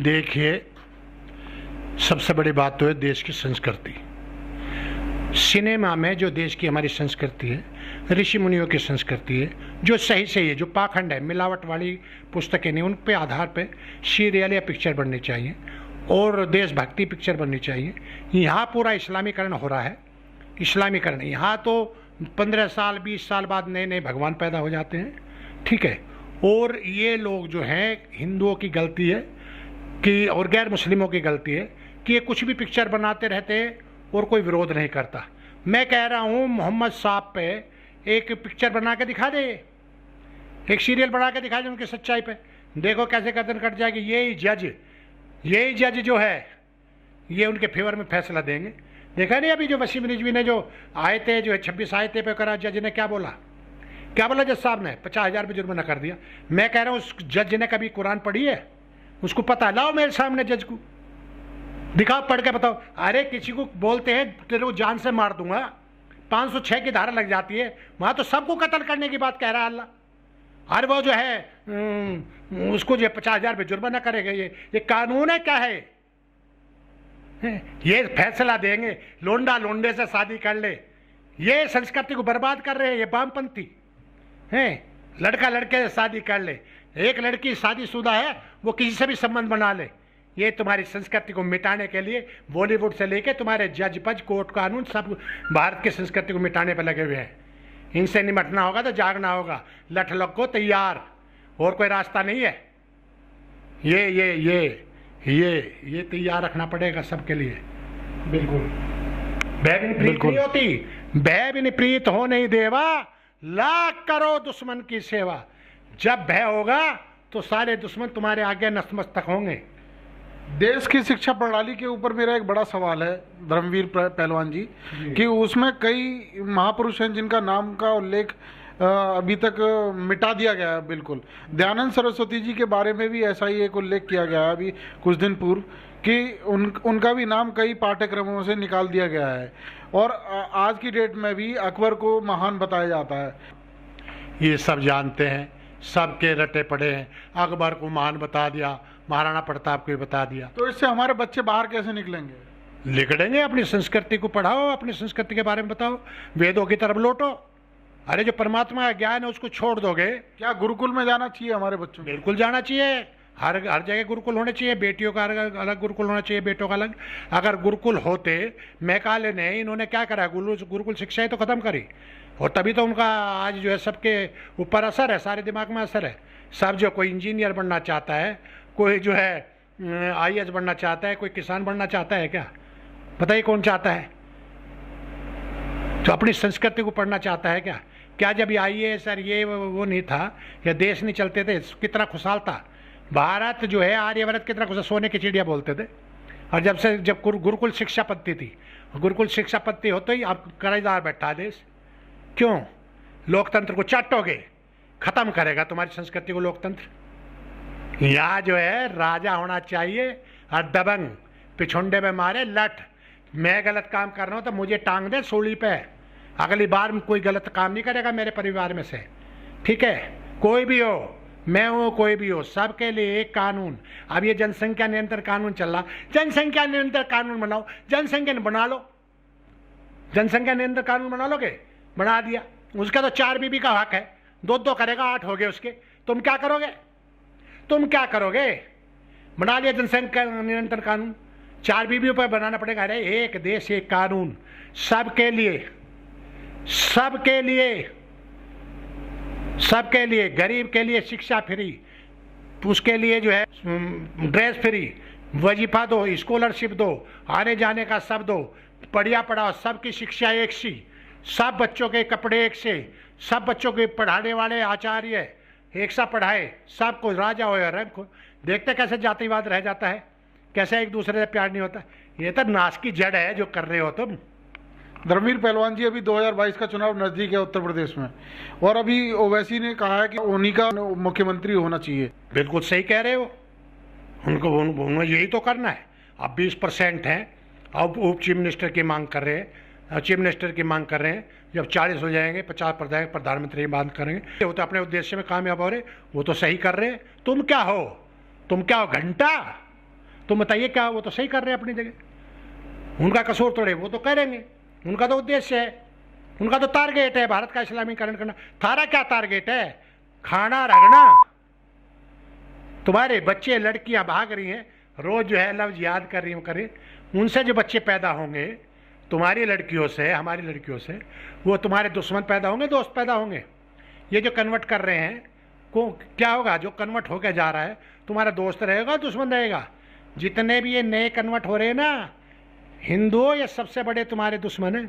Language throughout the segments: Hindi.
देखिए, सबसे बड़ी बात तो है देश की संस्कृति। सिनेमा में जो देश की हमारी संस्कृति है, ऋषि मुनियों की संस्कृति है, जो सही है, जो पाखंड है, मिलावट वाली पुस्तकें नहीं, उन पे आधार पे सीरियल या पिक्चर बननी चाहिए और देशभक्ति पिक्चर बननी चाहिए। यहाँ पूरा इस्लामीकरण हो रहा है। इस्लामीकरण यहाँ तो 15 साल 20 साल बाद नए नए भगवान पैदा हो जाते हैं, ठीक है। और ये लोग जो हैं, हिंदुओं की गलती है कि और गैर मुस्लिमों की गलती है कि ये कुछ भी पिक्चर बनाते रहते हैं और कोई विरोध नहीं करता। मैं कह रहा हूँ मोहम्मद साहब पे एक पिक्चर बना के दिखा दे, एक सीरियल बना के दिखा दे उनकी सच्चाई पे, देखो कैसे गर्दन कट जाएगी। यही जज जो है ये उनके फेवर में फैसला देंगे। देखा नहीं अभी जो वसीम रिजवी ने जो आए थे, जो 26 आयते पे करा, जज ने क्या बोला जज साहब ने 50,000 रुपये जुर्माना कर दिया। मैं कह रहा हूँ उस जज ने कभी कुरान पढ़ी है? उसको पता है? लाओ मेरे सामने जज को, दिखाओ, पढ़ के बताओ। अरे किसी को बोलते हैं तेरे को जान से मार दूंगा, 506 की धारा लग जाती है, वहां तो सबको कत्ल करने की बात कह रहा है अल्लाह। अरे वो जो है उसको जो 50,000 रुपये जुर्माना करेगा, ये कानून है क्या है? ये फैसला देंगे लोंडा लोंडे से शादी कर ले, ये संस्कृति को बर्बाद कर रहे हैं ये वामपंथी हैं। लड़का लड़के से शादी कर ले, एक लड़की शादीशुदा है वो किसी से भी संबंध बना ले, ये तुम्हारी संस्कृति को मिटाने के लिए बॉलीवुड से लेके तुम्हारे जज पज कोर्ट कानून सब भारत की संस्कृति को मिटाने पर लगे हुए हैं। इनसे निपटना होगा तो जागना होगा, लठ लगो तैयार, और कोई रास्ता नहीं है। ये तैयार रखना पड़ेगा सबके लिए। बिल्कुल भय विनिप्रीत नहीं होती, भय विनिप्रीत हो नहीं देवा, लाख करो दुश्मन की सेवा। जब भय होगा तो सारे दुश्मन तुम्हारे आगे नतमस्तक होंगे। देश की शिक्षा प्रणाली के ऊपर मेरा एक बड़ा सवाल है धर्मवीर पहलवान जी कि उसमें कई महापुरुष हैं जिनका नाम का उल्लेख अभी तक मिटा दिया गया है। बिल्कुल दयानंद सरस्वती जी के बारे में भी ऐसा ही एक उल्लेख किया गया है अभी कुछ दिन पूर्व कि उनका भी नाम कई पाठ्यक्रमों से निकाल दिया गया है, और आज की डेट में भी अकबर को महान बताया जाता है। ये सब जानते हैं, सबके रटे पड़े हैं। अकबर को महान बता दिया, महाराणा प्रताप को बता दिया, तो इससे हमारे बच्चे बाहर कैसे निकलेंगे? निकलेंगे। अपनी संस्कृति को पढ़ाओ, अपनी संस्कृति के बारे में बताओ, वेदों की तरफ लौटो। अरे जो परमात्मा का ज्ञान है उसको छोड़ दोगे? क्या गुरुकुल में जाना चाहिए हमारे बच्चों? बिल्कुल जाना चाहिए, हर जगह गुरुकुल होने चाहिए। बेटियों का अलग गुरुकुल होना चाहिए, बेटों का अलग। अगर गुरुकुल होते, मैकाले ने इन्होंने क्या करा, गुरुकुल शिक्षा ही तो खत्म करी, और तभी तो उनका आज जो है सबके ऊपर असर है, सारे दिमाग में असर है। सब जो कोई इंजीनियर बनना चाहता है, कोई जो है IAS बनना चाहता है, कोई किसान बनना चाहता है, क्या बताइए कौन चाहता है? तो अपनी संस्कृति को पढ़ना चाहता है क्या जब IAS सर ये वो नहीं था, या देश नहीं चलते थे, कितना खुशहाल था भारत जो है, आर्यवर्त कितना खुशहाल, सोने की चिड़िया बोलते थे। और जब गुरुकुल शिक्षा पद्धति थी, गुरुकुल शिक्षा पद्धति होते ही अब कर्जदार बैठा देश। क्यों? लोकतंत्र को चाटोगे, खत्म करेगा तुम्हारी संस्कृति को लोकतंत्र। यहाँ जो है राजा होना चाहिए और दबंग, पिछुंडे में मारे लठ। मैं गलत काम कर रहा हूँ तो मुझे टांग दे सूली पे, अगली बार कोई गलत काम नहीं करेगा मेरे परिवार में से, ठीक है? कोई भी हो, मैं हूँ, कोई भी हो, सबके लिए एक कानून। अब ये जनसंख्या नियंत्रण कानून चल रहा, जनसंख्या नियंत्रण कानून बनाओ, जनसंख्या बना लो, जनसंख्या नियंत्रण कानून बना लोगे, बना दिया। उसका तो 4 बीबी का हक है, 2 करेगा, 8 हो गए उसके। तुम क्या करोगे? बना लिया जनसंख्या नियंत्रण कानून, 4 बीबियों पर बनाना पड़ेगा। अरे एक देश एक कानून, सबके लिए, गरीब के लिए शिक्षा फ्री, उसके लिए जो है ड्रेस फ्री, वजीफा दो, स्कॉलरशिप दो, आने जाने का सब दो, बढ़िया पढ़ाओ, सबकी शिक्षा एक सी, सब बच्चों के कपड़े एक से, सब बच्चों के पढ़ाने वाले आचार्य एक सा पढ़ाए, सबको राजा हो या रंग हो। देखते कैसे जातिवाद रह जाता है, कैसे एक दूसरे से प्यार नहीं होता। ये तो नाश की जड़ है जो कर रहे हो तुम। धर्मवीर पहलवान जी, अभी 2022 का चुनाव नजदीक है उत्तर प्रदेश में, और अभी ओवैसी ने कहा है कि उन्हीं का मुख्यमंत्री होना चाहिए। बिल्कुल सही कह रहे हो, उनको यही तो करना है। अब 20% हैं, अब उप चीफ मिनिस्टर की मांग कर रहे हैं, जब 40 हो जाएंगे, 50 पर जाएंगे, प्रधानमंत्री की बात करेंगे। वो तो अपने उद्देश्य में कामयाब हो रहे, वो तो सही कर रहे। तुम क्या हो? घंटा? तुम बताइए क्या, वो तो सही कर रहे हैं अपनी जगह, उनका कसूर थोड़े, वो तो करेंगे, उनका तो उद्देश्य है, उनका तो टारगेट है भारत का इस्लामीकरण करना। थारा क्या टारगेट है? खाना रगना। तुम्हारे बच्चे लड़कियां भाग रही हैं, रोज जो है लफ्ज याद कर रही हूँ करे, उनसे जो बच्चे पैदा होंगे तुम्हारी लड़कियों से, हमारी लड़कियों से, वो तुम्हारे दुश्मन पैदा होंगे, दोस्त पैदा होंगे। ये जो कन्वर्ट कर रहे हैं को क्या होगा? जो कन्वर्ट होकर जा रहा है तुम्हारा दोस्त रहेगा, दुश्मन रहेगा। जितने भी ये नए कन्वर्ट हो रहे हैं ना हिंदुओं, ये सबसे बड़े तुम्हारे दुश्मन हैं।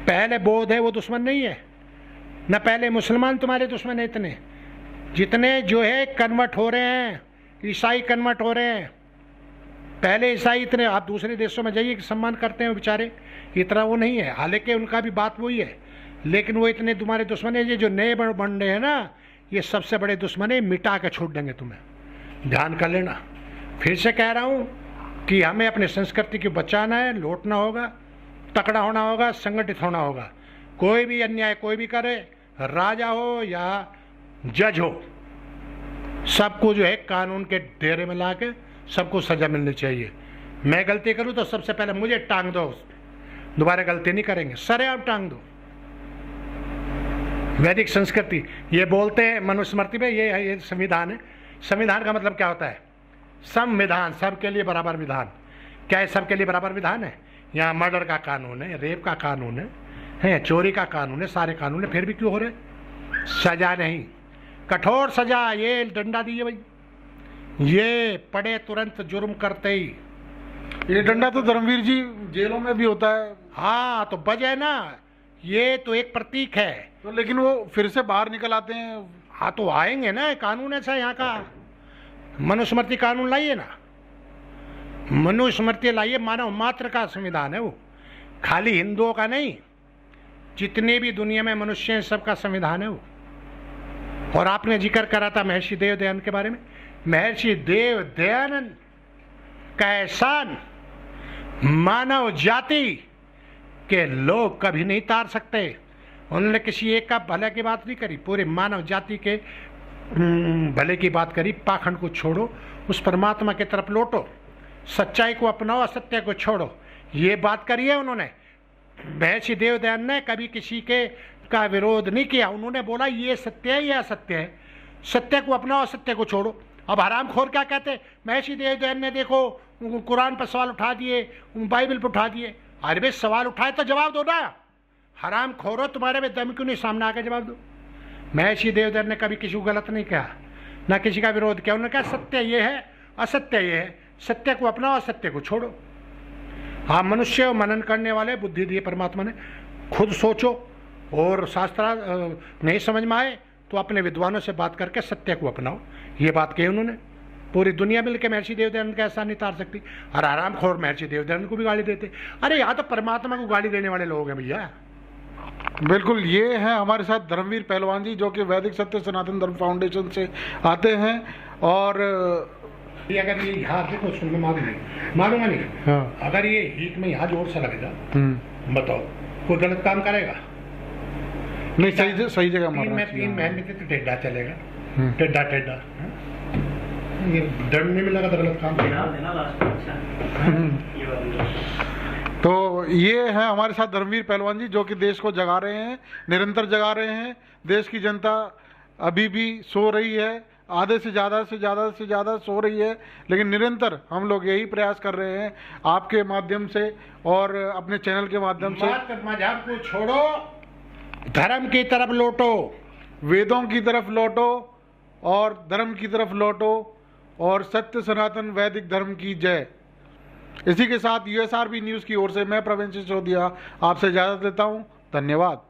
पहले बौद्ध है वो दुश्मन नहीं है, न पहले मुसलमान तुम्हारे दुश्मन है। इतने जितने जो है कन्वर्ट हो रहे हैं, ईसाई कन्वर्ट हो रहे हैं, पहले ईसाई इतने, आप दूसरे देशों में जाइए कि सम्मान करते हैं बेचारे, इतना वो नहीं है, हालांकि उनका भी बात वही है, लेकिन वो इतने तुम्हारे दुश्मन है। ये जो नए बन रहे हैं ना, ये सबसे बड़े दुश्मन है, मिटा के छोड़ देंगे तुम्हें, ध्यान कर लेना। फिर से कह रहा हूँ कि हमें अपने संस्कृति को बचाना है, लौटना होगा, तकड़ा होना होगा, संगठित होना होगा। कोई भी अन्याय कोई भी करे, राजा हो या जज हो, सबको जो है कानून के दायरे में ला के सबको सजा मिलनी चाहिए। मैं गलती करूं तो सबसे पहले मुझे टांग दो, दोबारा गलती नहीं करेंगे, सरेआम टांग दो। वैदिक संस्कृति ये बोलते हैं मनुस्मृति में, ये संविधान है। संविधान का मतलब क्या होता है? संविधान, सबके लिए बराबर विधान। क्या है सबके लिए बराबर विधान है? यहाँ मर्डर का कानून है, रेप का कानून है, चोरी का कानून है, सारे कानून है, फिर भी क्यों हो रहे? सजा नहीं, कठोर सजा, ये डंडा दिए भाई, ये पड़े तुरंत जुर्म करते ही। ये डंडा तो धर्मवीर जी जेलों में भी होता है। हाँ तो बजाय ना, ये तो एक प्रतीक है। तो लेकिन वो फिर से बाहर निकल आते हैं। हाँ तो आएंगे ना, कानून ऐसा यहाँ का। मनुस्मृति कानून लाइए ना, मनुस्मृति लाइए, मानव मात्र का संविधान है वो, खाली हिंदुओं का नहीं, जितने भी दुनिया में मनुष्य हैं सबका संविधान है वो। और आपने जिक्र करा था महर्षि देव दयानंद के बारे में। महर्षि देव दयानंद का एहसान मानव जाति के लोग कभी नहीं तार सकते। उन्होंने किसी एक का भले की बात नहीं करी, पूरे मानव जाति के भले की बात करी। पाखंड को छोड़ो, उस परमात्मा की तरफ लौटो, सच्चाई को अपनाओ, असत्य को छोड़ो, ये बात करी है उन्होंने। महर्षि देव दयानंद ने कभी किसी के का विरोध नहीं किया। उन्होंने बोला ये सत्य है, ये असत्य है, सत्य को अपनाओ, असत्य को छोड़ो। अब हरामखोर क्या कहते? महर्षि देव दयानंद ने देखो कुरान पर सवाल उठा दिए, बाइबल पर उठा दिए। अरे भाई सवाल उठाए तो जवाब दो ना, हरामखोरो, तुम्हारे में दम क्यों नहीं, सामने आके जवाब दो। महर्षि देव दयानंद ने कभी किसी को गलत नहीं कहा, ना किसी का विरोध किया। उन्होंने कहा सत्य ये है, असत्य ये है, सत्य को अपनाओ, असत्य को छोड़ो। हाँ, मनुष्य मनन करने वाले बुद्धि दिए परमात्मा ने, खुद सोचो, और शास्त्र नहीं समझ में आए तो अपने विद्वानों से बात करके सत्य को अपनाओ, ये बात कही उन्होंने। पूरी दुनिया मिलकर महर्षि देव दयानंद का एहसान नहीं तार सकती। और आरामखोर महर्षि देव दयानंद को भी गाली देते। अरे यहाँ तो परमात्मा को गाली देने वाले लोग हैं भैया। बिल्कुल, ये है हमारे साथ धर्मवीर पहलवान जी, जो कि वैदिक सत्य सनातन धर्म फाउंडेशन से आते हैं। और अगर ये यहाँ देखो, सुनने मालूंगा नहीं, हाँ। अगर ये हीट में यहाँ जोर सा लगेगा, बताओ कोई गलत काम करेगा? नहीं, सही जगह मारना चाहिए। 3 महीने तो टेढ़ा चलेगा, टेढ़ा टेढ़ा, ये डर नहीं मिलेगा तो गलत काम तो ये है हमारे साथ धर्मवीर पहलवान जी, जो कि देश को जगा रहे हैं, निरंतर जगा रहे हैं। देश की जनता अभी भी सो रही है, आधे से ज़्यादा सो रही है, लेकिन निरंतर हम लोग यही प्रयास कर रहे हैं आपके माध्यम से और अपने चैनल के माध्यम से। मजहब को छोड़ो, धर्म की तरफ लौटो, वेदों की तरफ लौटो और धर्म की तरफ लौटो, और सत्य सनातन वैदिक धर्म की जय। इसी के साथ USRB न्यूज़ की ओर से मैं प्रवीण सिसोदिया आपसे इजाज़त लेता हूँ। धन्यवाद।